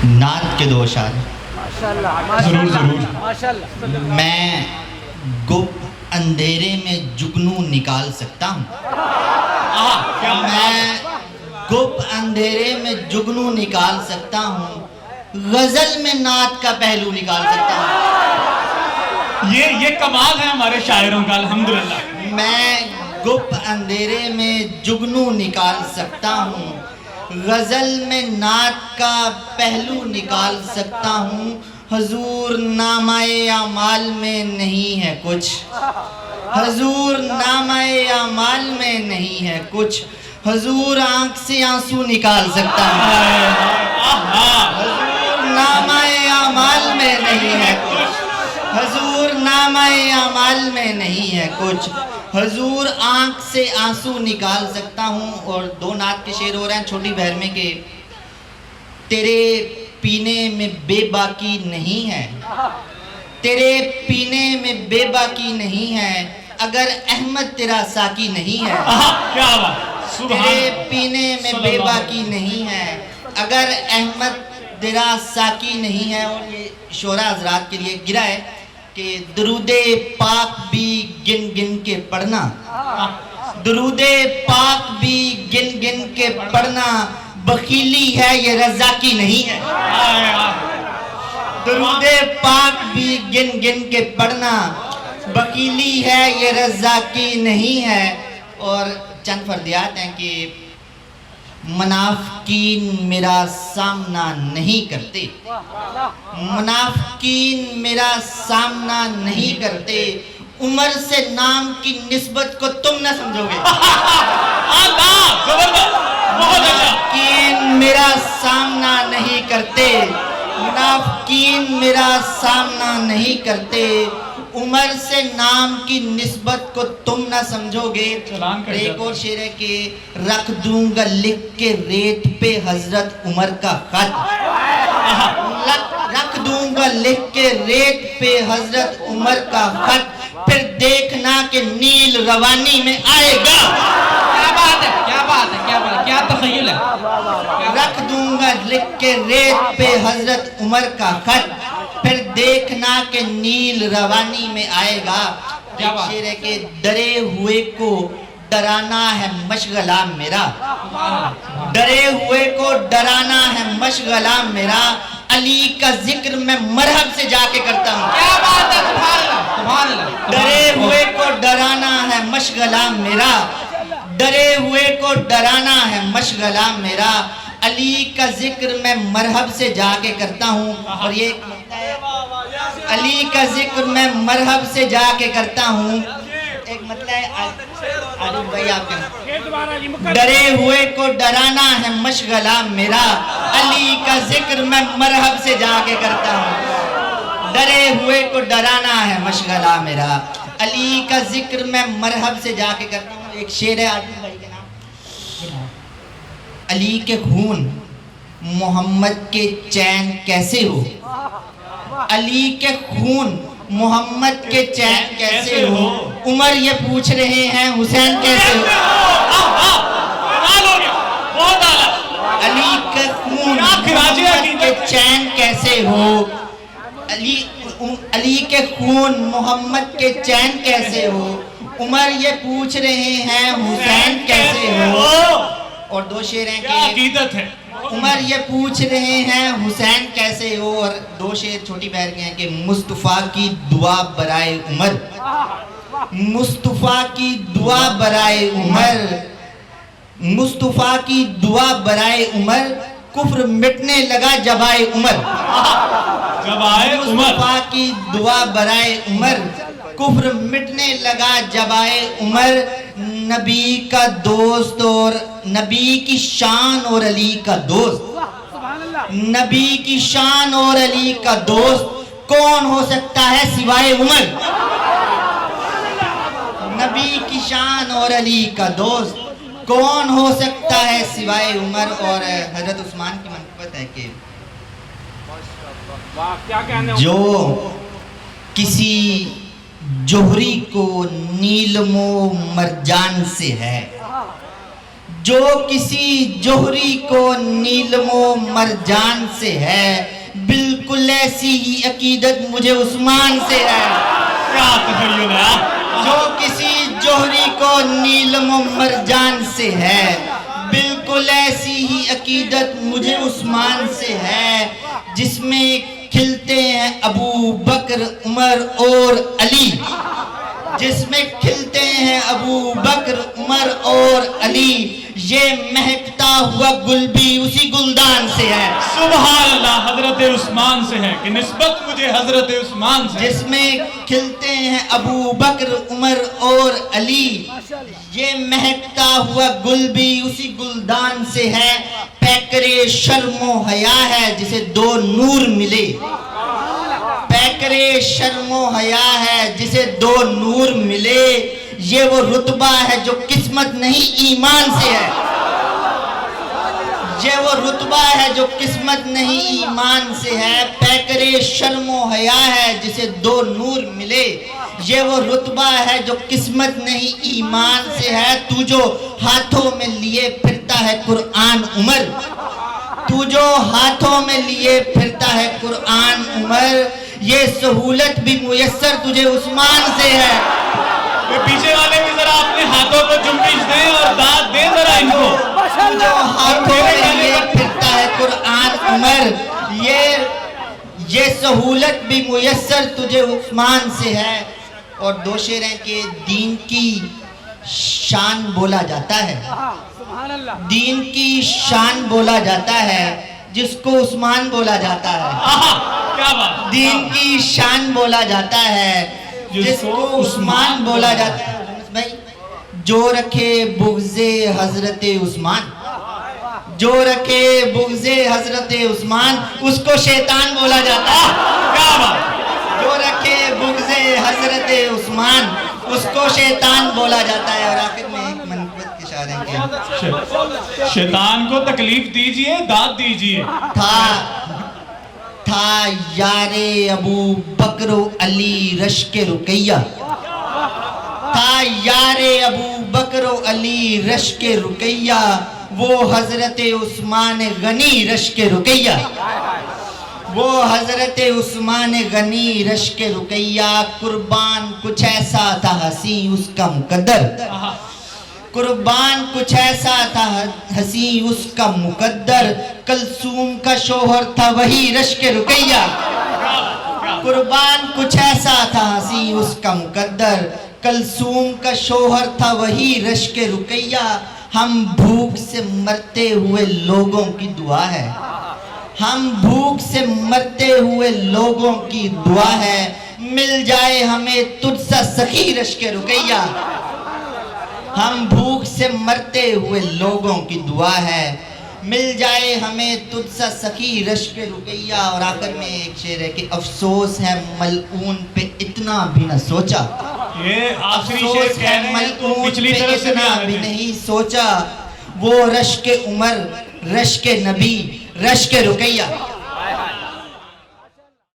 نعت کے دو اشعار ضرور ضرور. میں گپ اندھیرے میں جگنو نکال سکتا ہوں. میں گپ اندھیرے میں جگنو نکال سکتا ہوں، غزل میں نعت کا پہلو نکال سکتا ہوں. یہ کمال ہے ہمارے شاعروں کا الحمدللہ. میں گپ اندھیرے میں جگنو نکال سکتا ہوں، غزل میں نعت کا پہلو نکال سکتا ہوں. حضور نامہ اعمال میں نہیں ہے کچھ، حضور نامہ اعمال میں نہیں ہے کچھ، حضور آنکھ سے آنسو نکال سکتا ہوں. حضور نامہ اعمال میں نہیں ہے کچھ، حضور نامہ اعمال میں نہیں ہے کچھ، حضور آنکھ سے آنسو نکال سکتا ہوں. اور دو نعت کے شعر ہو رہے ہیں چھوٹی بہر میں کہ تیرے پینے میں بے باکی نہیں ہے، تیرے پینے میں بے باکی نہیں ہے، اگر احمد تیرا ساقی نہیں ہے. کیا بات، تیرے پینے میں بے باکی نہیں ہے، اگر احمد تیرا ساقی نہیں ہے. اور یہ شعراء حضرات کے لیے گرا ہے کہ درود پاک بھی گن گن کے پڑھنا، درود پاک بھی گن گن کے پڑھنا، بخیلی ہے یہ رزاقی نہیں ہے. درود پاک بھی گن گن کے پڑھنا، بخیلی ہے یہ رزاقی نہیں ہے. اور چند فردیات ہیں کہ منافقین میرا سامنا نہیں کرتے، منافقین میرا سامنا نہیں کرتے، عمر سے نام کی نسبت کو تم نہ سمجھو گے. منافقین میرا سامنا نہیں کرتے، منافقین میرا سامنا نہیں کرتے، عمر سے نام کی نسبت کو تم نہ سمجھو گے. ایک اور شعر ہے کہ رکھ دوں گا لکھ کے ریت پہ حضرت عمر کا خط، رکھ دوں گا لکھ کے ریت پہ حضرت عمر کا خط، پھر دیکھنا کہ نیل روانی میں آئے گا. کیا بات ہے، کیا بات ہے، کیا بات ہے، کیا تخیل ہے. رکھ دوں گا لکھ کے ریت پہ حضرت عمر کا خط، پھر دیکھنا کہ نیل روانی میں آئے گا. ایک شعر ہے کہ ڈرے ہوئے کو ڈرانا ہے مشغلہ میرا، ڈرے ہوئے کو ڈرانا ہے مشغلہ میرا، علی کا ذکر میں مرحب سے جا کے کرتا ہوں. کیا بات ہے، سبحان اللہ، سبحان اللہ. ڈرے ہوئے کو ڈرانا ہے مشغلہ میرا، ڈرے ہوئے کو ڈرانا ہے مشغلہ میرا، علی کا ذکر میں مرحب سے جا کے کرتا ہوں. اور یہ علی کا ذکر میں مرحب سے جا کے کرتا ہوں. ایک مطلب ہے عارف بھائی آپ کے ڈرے ہوئے کو ڈرانا ہے مشغلہ میرا، علی کا ذکر میں مرحب سے جا کے کرتا ہوں. ڈرے ہوئے کو ڈرانا ہے مشغلہ میرا، علی کا ذکر میں مرحب سے جا کے کرتا ہوں. ایک شعر ہے عارف بھائی کے نام، علی کے خون محمد کے چین کیسے ہو، علی کے خون محمد کے چین کیسے ہو، عمر یہ پوچھ رہے ہیں حسین کیسے ہو. علی کے خون محمد کے چین کیسے ہو، علی کے خون محمد کے چین کیسے ہو، عمر یہ پوچھ رہے ہیں حسین کیسے ہو. اور دو شعر ہیں کہ عقیدت ہے، عمر یہ پوچھ رہے ہیں حسین کیسے ہو. اور دو شعر چھوٹی بہر کے ہیں کہ مصطفیٰ کی دعا برائے عمر، مصطفیٰ کی دعا برائے عمر، مصطفیٰ کی دعا برائے عمر، کفر مٹنے لگا جب آئے عمر. جب آئے عمر، مصطفیٰ کی دعا برائے عمر، کفر مٹنے لگا جب آئے عمر. نبی کا دوست اور نبی کی شان اور علی کا دوست، نبی کی شان اور علی کا دوست کون ہو سکتا ہے سوائے عمر. نبی کی شان اور علی کا دوست کون ہو سکتا ہے سوائے عمر. اور حضرت عثمان کی منقبت ہے کہ جو کسی جوہری کو نیلم و مرجان سے ہے، جو کسی جوہری کو نیلم و مرجان سے ہے، بالکل ایسی ہی عقیدت مجھے عثمان سے ہے۔ کیا تخیل ہے۔ جو کسی جوہری کو نیلم و مرجان سے ہے، بالکل ایسی ہی عقیدت مجھے عثمان سے ہے، جس میں کھلتے ہیں ابو بکر، عمر اور علی، جس میں کھلتے ہیں ابو بکر، عمر اور علی، یہ مہکتا ہوا گل بھی اسی گلدان سے ہے۔ سبحان اللہ، حضرت عثمان سے ہے کہ نسبت مجھے حضرت عثمان سے۔ جس میں کھلتے ہیں ابو بکر، عمر اور علی، یہ مہکتا ہوا گل بھی اسی گلدان سے ہے۔ پیکرے شرم و حیا ہے جسے دو نور ملے، پیکرے شرم و حیا ہے جسے دو نور ملے، یہ وہ رتبہ ہے جو قسمت نہیں ایمان سے ہے، یہ وہ رتبہ ہے جو قسمت نہیں ایمان سے ہے۔ پیکرے شرم و حیا ہے جسے دو نور ملے، یہ وہ رتبہ ہے جو قسمت نہیں ایمان سے ہے۔ تو جو ہاتھوں میں لیے پھرتا ہے قرآن عمر، تو جو ہاتھوں میں لیے پھرتا ہے قرآن عمر، یہ سہولت بھی میسر تجھے عثمان سے ہے۔ پیچھے والے بھی ذرا اپنے ہاتھوں کو جنبش دیں اور داد دیں ذرا ان کو۔ تو جو ہاتھوں میں لیے پھرتا ہے قرآن عمر، یہ سہولت بھی میسر تجھے عثمان سے ہے۔ اور دو شعر ہیں کہ دین کی شان بولا جاتا ہے، دین کی شان بولا جاتا ہے جس کو عثمان بولا جاتا ہے۔ کیا بات، دین کی شان بولا جاتا ہے جس کو عثمان بولا جاتا ہے۔ بھائی جو رکھے بغض حضرت عثمان، جو رکھے بغض حضرت عثمان، اس کو شیطان بولا جاتا ہے۔ کیا بات، جو رکھے بغض حضرت عثمان، اس کو شیطان بولا جاتا ہے۔ اور آخر میں ایک منقبت کے اشارے کے شیطان کو تکلیف دیجئے، داد دیجئے۔ تھا یار ابو بکر و علی رشک رقیہ، تھا یار ابو بکر و علی رشک رقیہ، وہ حضرت عثمان غنی رشک رقیہ، وہ حضرت عثمان غنی رشک رقیہ۔ قربان کچھ ایسا تھا حسین اس کا مقدر، قربان کچھ ایسا تھا حسین اس کا مقدر، کلثوم کا شوہر تھا وہی رشک رقیہ، قربان کچھ ایسا تھا حسین اس کا مقدر، کلثوم کا شوہر تھا وہی رشک رقیہ۔ ہم بھوک سے مرتے ہوئے لوگوں کی دعا ہے، ہم بھوک سے مرتے ہوئے لوگوں کی دعا ہے، مل جائے ہمیں تجھ سا سخی رشک رقیہ، ہم بھوک سے مرتے ہوئے لوگوں کی دعا ہے، مل جائے ہمیں تجھ سا سخی رشک رقیہ۔ اور آخر میں ایک شعر ہے کہ افسوس ہے ملعون پہ اتنا بھی نہ سوچا، یہ آخری شعر افسوس کہہ ہے رہے ہیں تو ملعون پچھلی پہ طرف سے اتنا بھی نہیں سوچا، وہ رشک عمر، رشک نبی، رشک رقیہ۔